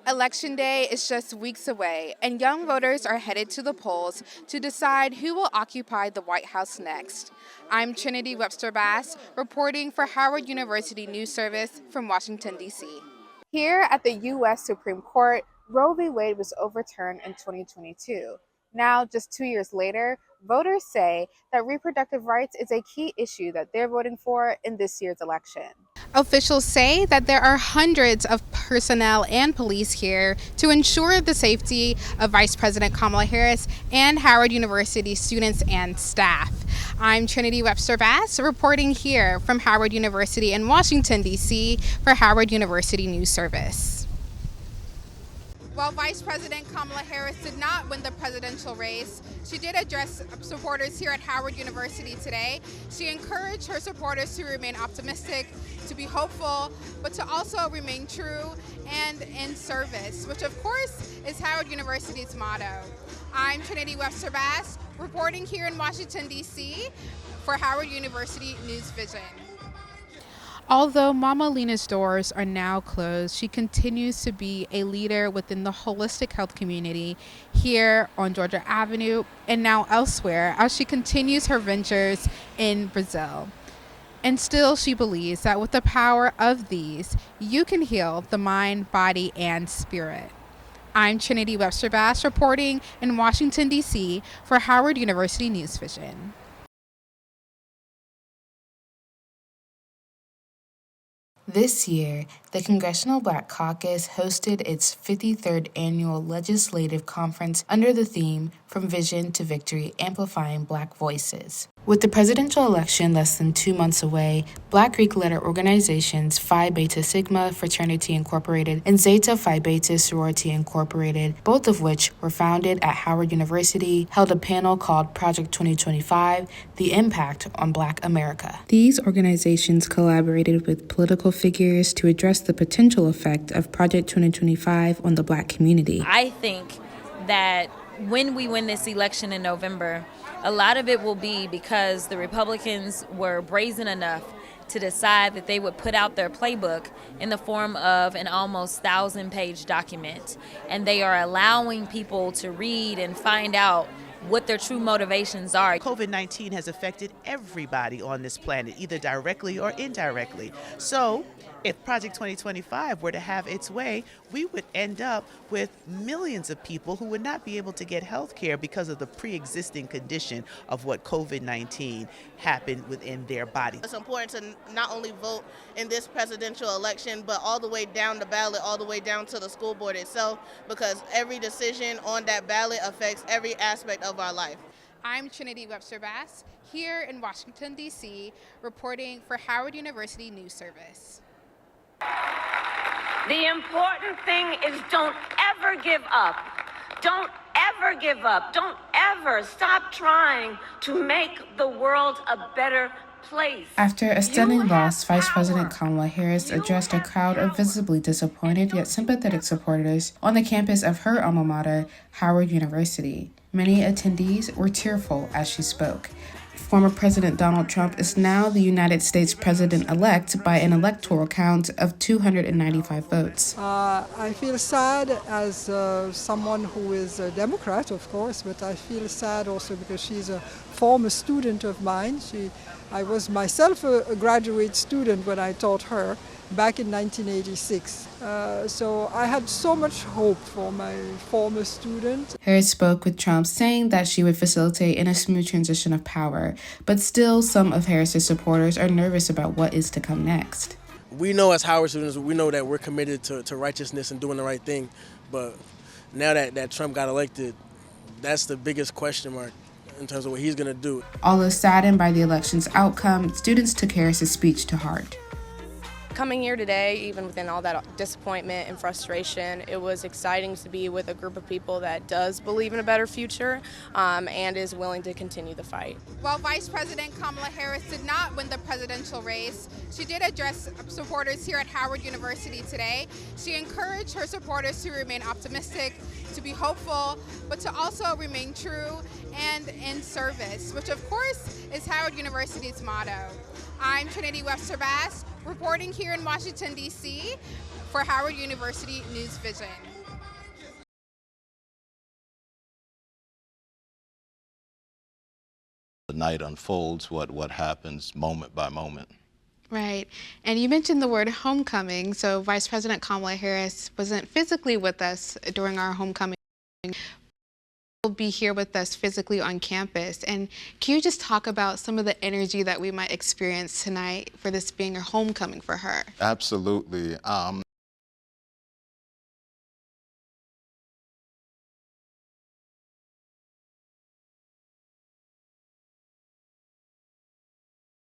Election day is just weeks away, and young voters are headed to the polls to decide who will occupy the White House next. I'm Trinity Webster Bass, reporting for Howard University News Service from Washington, D.C. Here at the U.S. Supreme Court, Roe v. Wade was overturned in 2022. Now, just 2 years later, voters say that reproductive rights is a key issue that they're voting for in this year's election. Officials say that there are hundreds of personnel and police here to ensure the safety of Vice President Kamala Harris and Howard University students and staff. I'm Trinity Webster Bass, reporting here from Howard University in Washington, D.C. for Howard University News Service. While Vice President Kamala Harris did not win the presidential race, she did address supporters here at Howard University today. She encouraged her supporters to remain optimistic, to be hopeful, but to also remain true and in service, which of course is Howard University's motto. I'm Trinity Webster Bass, reporting here in Washington, D.C. for Howard University NewsVision. Although Mama Lena's doors are now closed, she continues to be a leader within the holistic health community here on Georgia Avenue and now elsewhere as she continues her ventures in Brazil. And still, she believes that with the power of these, you can heal the mind, body, and spirit. I'm Trinity Webster Bass, reporting in Washington, D.C. for Howard University NewsVision. This year, the Congressional Black Caucus hosted its 53rd annual legislative conference under the theme From Vision to Victory, Amplifying Black Voices. With the presidential election less than 2 months away, Black Greek-letter organizations Phi Beta Sigma Fraternity Incorporated and Zeta Phi Beta Sorority Incorporated, both of which were founded at Howard University, held a panel called Project 2025, The Impact on Black America. These organizations collaborated with political figures to address the potential effect of Project 2025 on the Black community. I think that when we win this election in November, a lot of it will be because the Republicans were brazen enough to decide that they would put out their playbook in the form of an almost 1,000-page document. And they are allowing people to read and find out what their true motivations are. COVID-19 has affected everybody on this planet, either directly or indirectly. So if Project 2025 were to have its way, we would end up with millions of people who would not be able to get health care because of the pre-existing condition of what COVID-19 happened within their body. It's important to not only vote in this presidential election, but all the way down the ballot, all the way down to the school board itself, because every decision on that ballot affects every aspect of our life. I'm Trinity Webster Bass, here in Washington, D.C., reporting for Howard University News Service. The important thing is don't ever give up. Don't ever give up. Don't ever stop trying to make the world a better place. After a stunning loss, Vice President Kamala Harris addressed a crowd of visibly disappointed yet sympathetic supporters on the campus of her alma mater, Howard University. Many attendees were tearful as she spoke. Former President Donald Trump is now the United States president-elect by an electoral count of 295 votes. I feel sad as someone who is a Democrat, of course, but I feel sad also because she's a former student of mine. I was myself a graduate student when I taught her back in 1986. So I had so much hope for my former student. Harris spoke with Trump, saying that she would facilitate in a smooth transition of power, but still some of Harris's supporters are nervous about what is to come next. We know as Howard students, we know that we're committed to righteousness and doing the right thing, but now that Trump got elected, that's the biggest question mark in terms of what he's going to do. Although saddened by the election's outcome, students took Harris's speech to heart. Coming here today, even within all that disappointment and frustration, it was exciting to be with a group of people that does believe in a better future and is willing to continue the fight. While Vice President Kamala Harris did not win the presidential race, she did address supporters here at Howard University today. She encouraged her supporters to remain optimistic, to be hopeful, but to also remain true and in service, which of course is Howard University's motto. I'm Trinity Webster Bass, Reporting here in Washington, D.C. for Howard University NewsVision. The night unfolds what happens moment by moment. Right. And you mentioned the word homecoming. So Vice President Kamala Harris wasn't physically with us during our homecoming. Will be here with us physically on campus. And can you just talk about some of the energy that we might experience tonight for this being a homecoming for her? Absolutely.